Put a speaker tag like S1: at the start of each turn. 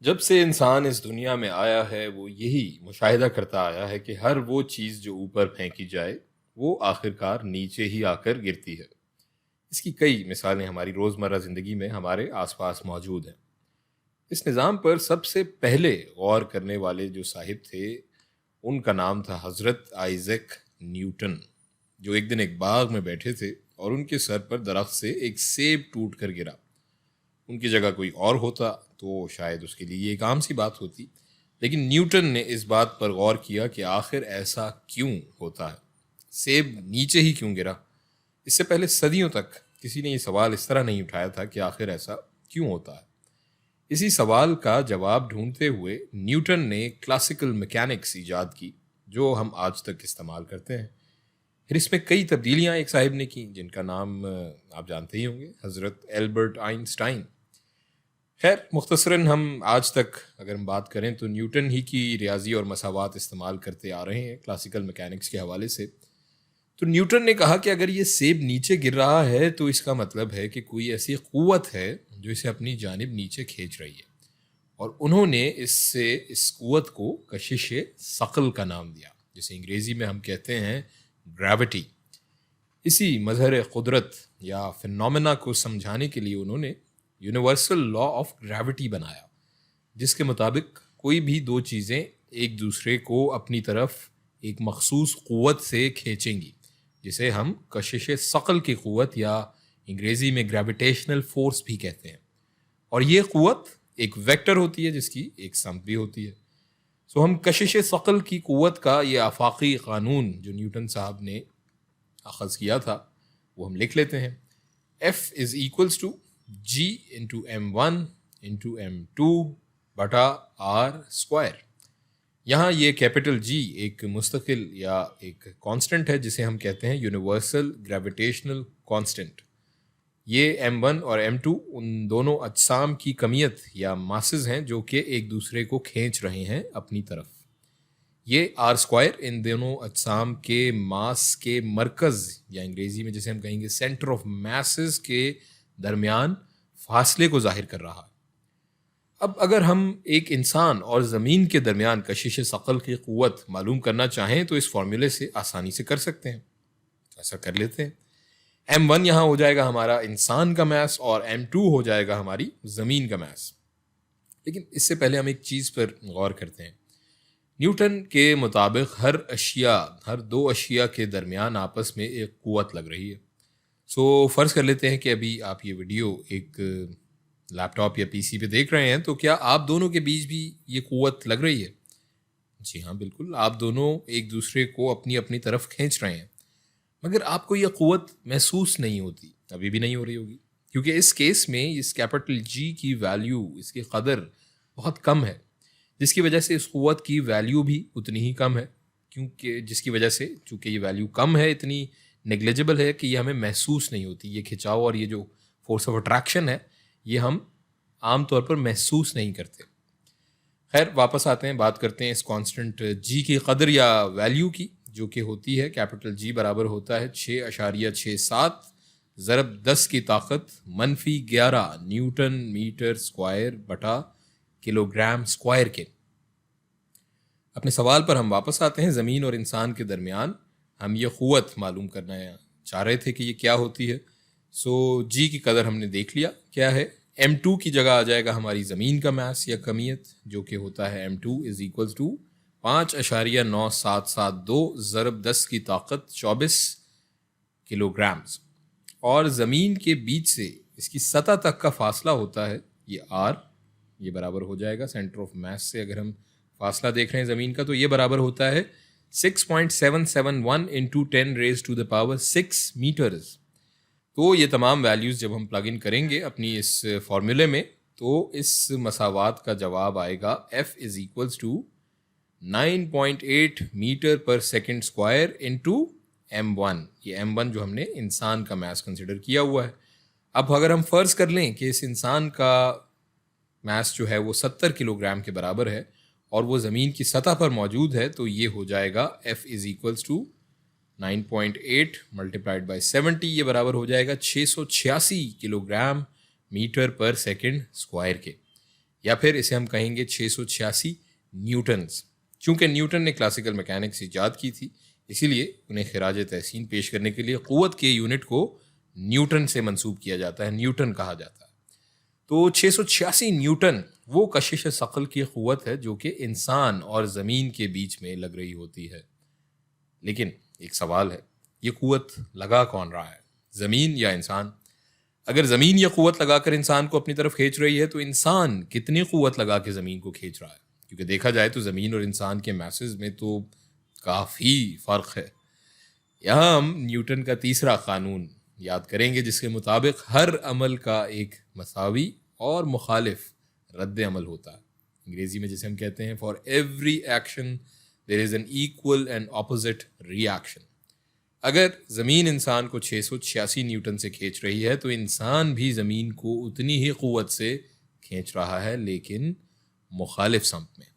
S1: جب سے انسان اس دنیا میں آیا ہے وہ یہی مشاہدہ کرتا آیا ہے کہ ہر وہ چیز جو اوپر پھینکی جائے وہ آخرکار نیچے ہی آ کر گرتی ہے۔ اس کی کئی مثالیں ہماری روزمرہ زندگی میں ہمارے آس پاس موجود ہیں۔ اس نظام پر سب سے پہلے غور کرنے والے جو صاحب تھے ان کا نام تھا حضرت آئزیک نیوٹن، جو ایک دن ایک باغ میں بیٹھے تھے اور ان کے سر پر درخت سے ایک سیب ٹوٹ کر گرا۔ ان کی جگہ کوئی اور ہوتا تو شاید اس کے لیے یہ ایک عام سی بات ہوتی، لیکن نیوٹن نے اس بات پر غور کیا کہ آخر ایسا کیوں ہوتا ہے، سیب نیچے ہی کیوں گرا۔ اس سے پہلے صدیوں تک کسی نے یہ سوال اس طرح نہیں اٹھایا تھا کہ آخر ایسا کیوں ہوتا ہے۔ اسی سوال کا جواب ڈھونڈتے ہوئے نیوٹن نے کلاسیکل میکینکس ایجاد کی جو ہم آج تک استعمال کرتے ہیں۔ پھر اس میں کئی تبدیلیاں ایک صاحب نے کی جن کا نام آپ جانتے ہی ہوں گے، حضرت البرٹ آئنسٹائن۔ خیر مختصراً ہم آج تک اگر ہم بات کریں تو نیوٹن ہی کی ریاضی اور مساوات استعمال کرتے آ رہے ہیں کلاسیکل میکینکس کے حوالے سے۔ تو نیوٹن نے کہا کہ اگر یہ سیب نیچے گر رہا ہے تو اس کا مطلب ہے کہ کوئی ایسی قوت ہے جو اسے اپنی جانب نیچے کھینچ رہی ہے، اور انہوں نے اس قوت کو کشش ثقل کا نام دیا، جسے انگریزی میں ہم کہتے ہیں گریوٹی۔ اسی مظہر قدرت یا فنومینا کو سمجھانے کے لیے انہوں نے یونیورسل لا آف گریوٹی بنایا، جس کے مطابق کوئی بھی دو چیزیں ایک دوسرے کو اپنی طرف ایک مخصوص قوت سے کھینچیں گی، جسے ہم کشش ثقل کی قوت یا انگریزی میں گریویٹیشنل فورس بھی کہتے ہیں۔ اور یہ قوت ایک ویکٹر ہوتی ہے جس کی ایک سمت بھی ہوتی ہے۔ سو ہم کشش ثقل کی قوت کا یہ آفاقی قانون جو نیوٹن صاحب نے اخذ کیا تھا وہ ہم لکھ لیتے ہیں۔ F is equals to G into M1 into M2 بٹا R اسکوائر۔ یہاں یہ کیپٹل جی ایک مستقل یا ایک کانسٹنٹ ہے جسے ہم کہتے ہیں یونیورسل گریویٹیشنل کانسٹنٹ۔ یہ M1 اور M2 ان دونوں اجسام کی کمیت یا ماسز ہیں جو کہ ایک دوسرے کو کھینچ رہے ہیں اپنی طرف۔ یہ R اسکوائر ان دونوں اجسام کے ماس کے مرکز یا انگریزی میں جسے ہم کہیں گے سینٹر آف میسز کے درمیان فاصلے کو ظاہر کر رہا ہے۔ اب اگر ہم ایک انسان اور زمین کے درمیان کشش ثقل کی قوت معلوم کرنا چاہیں تو اس فارمولے سے آسانی سے کر سکتے ہیں، ایسا کر لیتے ہیں۔ M1 یہاں ہو جائے گا ہمارا انسان کا میس اور M2 ہو جائے گا ہماری زمین کا میس۔ لیکن اس سے پہلے ہم ایک چیز پر غور کرتے ہیں۔ نیوٹن کے مطابق ہر دو اشیاء کے درمیان آپس میں ایک قوت لگ رہی ہے۔ سو فرض کر لیتے ہیں کہ ابھی آپ یہ ویڈیو ایک لیپ ٹاپ یا پی سی پہ دیکھ رہے ہیں، تو کیا آپ دونوں کے بیچ بھی یہ قوت لگ رہی ہے؟ جی ہاں بالکل، آپ دونوں ایک دوسرے کو اپنی اپنی طرف کھینچ رہے ہیں، مگر آپ کو یہ قوت محسوس نہیں ہوتی، ابھی بھی نہیں ہو رہی ہوگی، کیونکہ اس کیس میں اس کیپٹل جی کی ویلیو، اس کی قدر بہت کم ہے، جس کی وجہ سے اس قوت کی ویلیو بھی اتنی ہی کم ہے، چونکہ یہ ویلیو کم ہے، اتنی نیگلیجبل ہے کہ یہ ہمیں محسوس نہیں ہوتی۔ یہ کھچاؤ اور یہ جو فورس آف اٹریکشن ہے یہ ہم عام طور پر محسوس نہیں کرتے۔ خیر واپس آتے ہیں، بات کرتے ہیں اس کانسٹنٹ جی کی قدر یا ویلیو کی، جو کہ ہوتی ہے کیپٹل جی برابر ہوتا ہے 6.67 ضرب 10 کی طاقت -11 نیوٹن میٹر اسکوائر بٹا کلو گرام اسکوائر کے۔ اپنے سوال پر ہم واپس آتے ہیں۔ زمین اور انسان کے درمیان ہم یہ قوت معلوم کرنا چاہ رہے تھے کہ یہ کیا ہوتی ہے۔ سو جی کی قدر ہم نے دیکھ لیا کیا ہے۔ M2 کی جگہ آ جائے گا ہماری زمین کا میس یا کمیت، جو کہ ہوتا ہے M2 is equals to 5.9772 ضرب 10 کی طاقت 24 کلو گرامز، اور زمین کے بیچ سے اس کی سطح تک کا فاصلہ ہوتا ہے یہ R، یہ برابر ہو جائے گا سینٹر آف میس سے اگر ہم فاصلہ دیکھ رہے ہیں زمین کا تو یہ برابر ہوتا ہے 6.771 into 10 raised to the power 6 metres. تو یہ تمام ویلیوز جب ہم پلگ ان کریں گے اپنی اس فارمولے میں تو اس مساوات کا جواب آئے گا F is equals to 9.8 metre per second square into M1۔ یہ M1 جو ہم نے انسان کا میس کنسیڈر کیا ہوا ہے۔ اب اگر ہم فرض کر لیں کہ اس انسان کا میس جو ہے وہ 70 کلو گرام کے برابر ہے اور وہ زمین کی سطح پر موجود ہے، تو یہ ہو جائے گا F is equals to 9.8 multiplied by 70، یہ برابر ہو جائے گا 686 kilogram metre per second square کے۔ یا پھر اسے ہم کہیں گے 686 نیوٹنز۔ چونکہ نیوٹن نے کلاسیکل میکینکس ایجاد کی تھی، اسی لیے انہیں خراج تحسین پیش کرنے کے لیے قوت کے یونٹ کو نیوٹن سے منسوب کیا جاتا ہے، نیوٹن کہا جاتا ہے۔ تو 686 نیوٹن وہ کشش ثقل کی قوت ہے جو کہ انسان اور زمین کے بیچ میں لگ رہی ہوتی ہے۔ لیکن ایک سوال ہے، یہ قوت لگا کون رہا ہے، زمین یا انسان؟ اگر زمین یہ قوت لگا کر انسان کو اپنی طرف کھینچ رہی ہے تو انسان کتنی قوت لگا کے زمین کو کھینچ رہا ہے؟ کیونکہ دیکھا جائے تو زمین اور انسان کے میسز میں تو کافی فرق ہے۔ یہاں ہم نیوٹن کا تیسرا قانون یاد کریں گے، جس کے مطابق ہر عمل کا ایک مساوی اور مخالف رد عمل ہوتا ہے۔ انگریزی میں جسے ہم کہتے ہیں for every action there is an equal and opposite reaction. اگر زمین انسان کو 686 نیوٹن سے کھینچ رہی ہے تو انسان بھی زمین کو اتنی ہی قوت سے کھینچ رہا ہے، لیکن مخالف سمت میں۔